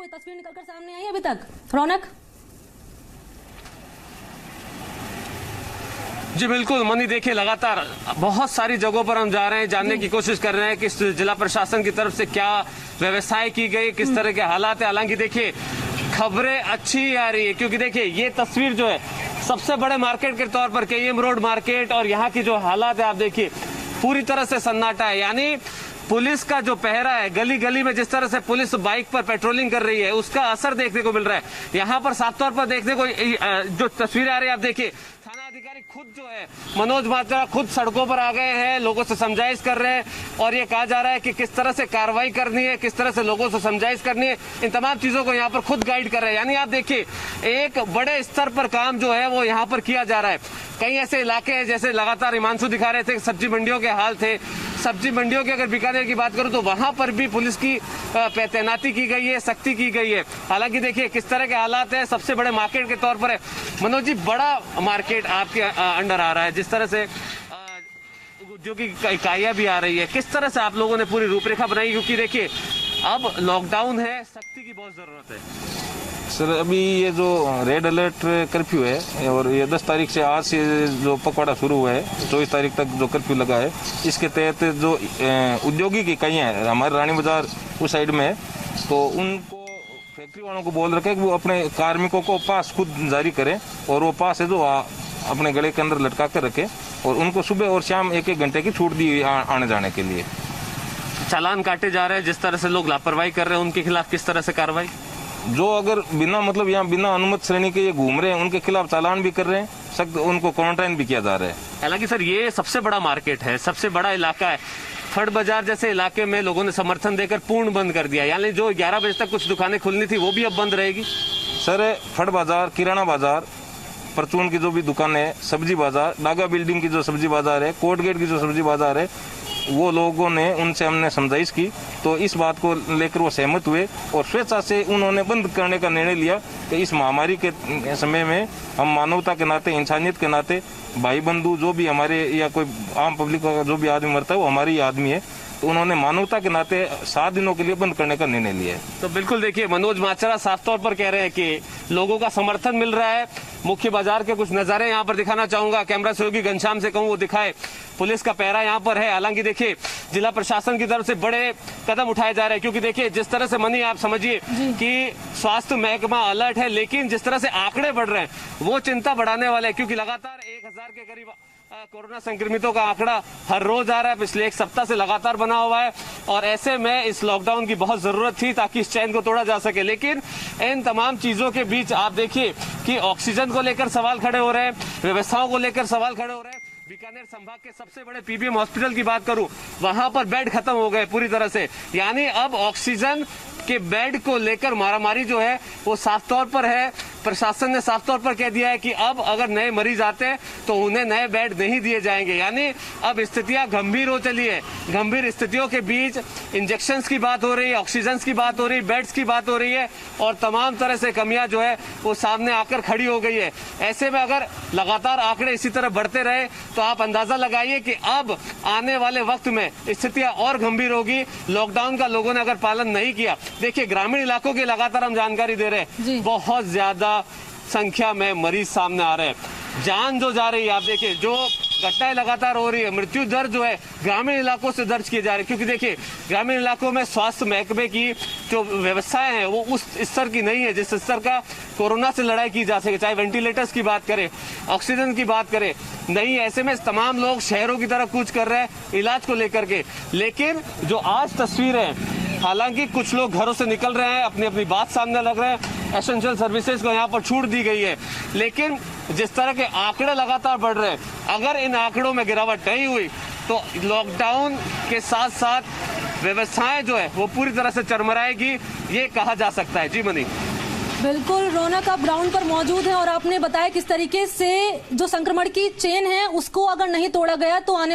कोई तस्वीर निकलकर सामने आई अभी तक? रौनक। जी बिल्कुल मनी, देखिए लगातार बहुत सारी जगहों पर हम जा रहे हैं, जानने की कोशिश कर रहे हैं कि जिला प्रशासन की तरफ से क्या व्यवस्थाएं की गई, किस तरह के हालात है। हालांकि देखिए खबरें अच्छी आ रही है, क्योंकि देखिए ये तस्वीर जो है सबसे बड़े मार्केट के तौर पर केएम रोड मार्केट और यहाँ की जो हालात है आप देखिए पूरी तरह से सन्नाटा है। यानी पुलिस का जो पहरा है, गली गली में जिस तरह से पुलिस बाइक पर पेट्रोलिंग कर रही है उसका असर देखने को मिल रहा है। यहाँ पर साफ तौर पर देखने को जो तस्वीरें आ रही है आप देखिए, थाना अधिकारी खुद जो है मनोज मात्रा खुद सड़कों पर आ गए हैं, लोगों से समझाइश कर रहे हैं और ये कहा जा रहा है कि किस तरह से कार्रवाई करनी है, किस तरह से लोगों से समझाइश करनी है, इन तमाम चीजों को यहाँ पर खुद गाइड कर रहे हैं। यानी आप देखिए एक बड़े स्तर पर काम जो है वो यहाँ पर किया जा रहा है। कई ऐसे इलाके हैं जैसे लगातार हिमांशु दिखा रहे थे सब्जी मंडियों के हाल थे, सब्जी मंडियों की अगर बीकानेर की बात करूं तो वहां पर भी पुलिस की तैनाती की गई है, सख्ती की गई है। हालांकि देखिए किस तरह के हालात है, सबसे बड़े मार्केट के तौर पर है। मनोज जी, बड़ा मार्केट आपके अंडर आ रहा है, जिस तरह से जो कि इकाइयां भी आ रही है, किस तरह से आप लोगों ने पूरी रूपरेखा बनाई? क्योंकि देखिए अब लॉकडाउन है, सख्ती की बहुत जरूरत है। सर अभी ये जो रेड अलर्ट कर्फ्यू है और ये 10 तारीख से आज से जो पखवाड़ा शुरू हुआ है 24 तारीख तक जो कर्फ्यू लगा है, इसके तहत जो औद्योगिक इकाइयाँ हैं हमारे रानी बाजार उस साइड में है, तो उनको फैक्ट्री वालों को बोल रखा है कि वो अपने कार्मिकों को पास खुद जारी करें और वो पास है जो अपने गले के अंदर लटका कर रखें और उनको सुबह और शाम 1-1 घंटे की छूट दी आने जाने के लिए। चालान काटे जा रहे हैं, जिस तरह से लोग लापरवाही कर रहे हैं उनके खिलाफ किस तरह से कार्रवाई? जो अगर बिना मतलब यहाँ बिना अनुमति श्रेणी के ये घूम रहे हैं उनके खिलाफ चालान भी कर रहे हैं, सख्त उनको क्वारंटाइन भी किया जा रहा है। हालांकि सर ये सबसे बड़ा मार्केट है, सबसे बड़ा इलाका है। फड़ बाजार जैसे इलाके में लोगों ने समर्थन देकर पूर्ण बंद कर दिया, यानी जो 11 बजे तक कुछ दुकानें खुलनी थी वो भी अब बंद रहेगी। सर फड़ बाजार, किराना बाजार, परचून की जो भी दुकान है, सब्जी बाजार, नागा बिल्डिंग की जो सब्जी बाजार है, कोर्ट गेट की जो सब्जी बाजार है, वो लोगों ने उनसे हमने समझाइश की तो इस बात को लेकर वो सहमत हुए और स्वेच्छा से उन्होंने बंद करने का निर्णय लिया कि इस महामारी के समय में हम मानवता के नाते, इंसानियत के नाते, भाई बंधु जो भी हमारे या कोई आम पब्लिक का जो भी आदमी मरता है वो हमारी आदमी है, तो उन्होंने मानवता के नाते 7 दिनों के लिए बंद करने का निर्णय लिया है। तो बिल्कुल देखिए मनोज माचरा साफ तौर पर कह रहे हैं कि लोगों का समर्थन मिल रहा है। मुख्य बाजार के कुछ नजारे यहाँ पर दिखाना चाहूंगा, कैमरा सहयोगी घनश्याम से कहूँ वो दिखाए। पुलिस का पहरा यहाँ पर है। हालांकि देखिए जिला प्रशासन की तरफ से बड़े कदम उठाए जा रहे हैं, क्योंकि देखिए जिस तरह से मनी आप समझिए कि स्वास्थ्य महकमा अलर्ट है, लेकिन जिस तरह से आंकड़े बढ़ रहे हैं वो चिंता बढ़ाने वाले हैं, क्योंकि लगातार 1000 के करीब कोरोना संक्रमितों का आंकड़ा हर रोज आ रहा है, पिछले 1 सप्ताह से लगातार बना हुआ है और ऐसे में इस लॉकडाउन की बहुत जरूरत थी ताकि इस चैन को तोड़ा जा सके। लेकिन इन तमाम चीजों के बीच आप देखिए कि ऑक्सीजन को लेकर सवाल खड़े हो रहे हैं, व्यवस्थाओं को लेकर सवाल खड़े हो रहे हैं। बीकानेर संभाग के सबसे बड़े पीबीएम हॉस्पिटल की बात करूं, वहां पर बेड खत्म हो गए पूरी तरह से, यानी अब ऑक्सीजन के बेड को लेकर मारामारी जो है वो साफ तौर पर है। प्रशासन ने साफ तौर पर कह दिया है कि अब अगर नए मरीज आते हैं तो उन्हें नए बेड नहीं दिए जाएंगे, यानी अब स्थितियां गंभीर हो चली है। गंभीर स्थितियों के बीच इंजेक्शंस की बात हो रही है, ऑक्सीजन की बात हो रही है, बेड्स की बात हो रही है और तमाम तरह से कमियां जो है वो सामने आकर खड़ी हो गई है। ऐसे में अगर लगातार आंकड़े इसी तरह बढ़ते रहे तो आप अंदाजा लगाइए कि अब आने वाले वक्त में स्थितियां और गंभीर होगी। लॉकडाउन का लोगों ने अगर पालन नहीं किया, देखिए ग्रामीण इलाकों की लगातार हम जानकारी दे रहे हैं, बहुत ज्यादा संख्या में मरीज सामने आ रहे हैं, जान जो जा रही है। आप देखिए जो घटनाएं लगातार हो रही है, मृत्यु दर जो है ग्रामीण इलाकों से दर्ज किए जा रहे हैं, क्योंकि देखिए ग्रामीण इलाकों में स्वास्थ्य महकमे की जो व्यवस्थाएं हैं वो उस स्तर की नहीं है जिस स्तर का कोरोना से लड़ाई की जा सके। चाहे वेंटिलेटर्स की बात करें, ऑक्सीजन की बात करें, नहीं। ऐसे में तमाम लोग शहरों की तरफ कूच कर रहे हैं इलाज को लेकर के। लेकिन जो आज तस्वीर है, हालांकि कुछ लोग घरों से निकल रहे हैं, अपनी अपनी बात सामने लग रहे हैं, एसेंशियल सर्विसेज को यहाँ पर छूट दी गई है, लेकिन जिस तरह के आंकड़े लगातार बढ़ रहे हैं, अगर इन आंकड़ों में गिरावट नहीं हुई तो लॉकडाउन के साथ साथ व्यवस्थाएं जो है वो पूरी तरह से चरमराएगी, ये कहा जा सकता है। जी मनी। बिल्कुल रौनक, आप ग्राउंड पर मौजूद हैं और आपने बताया किस तरीके से जो संक्रमण की चेन है उसको अगर नहीं तोड़ा गया तो आने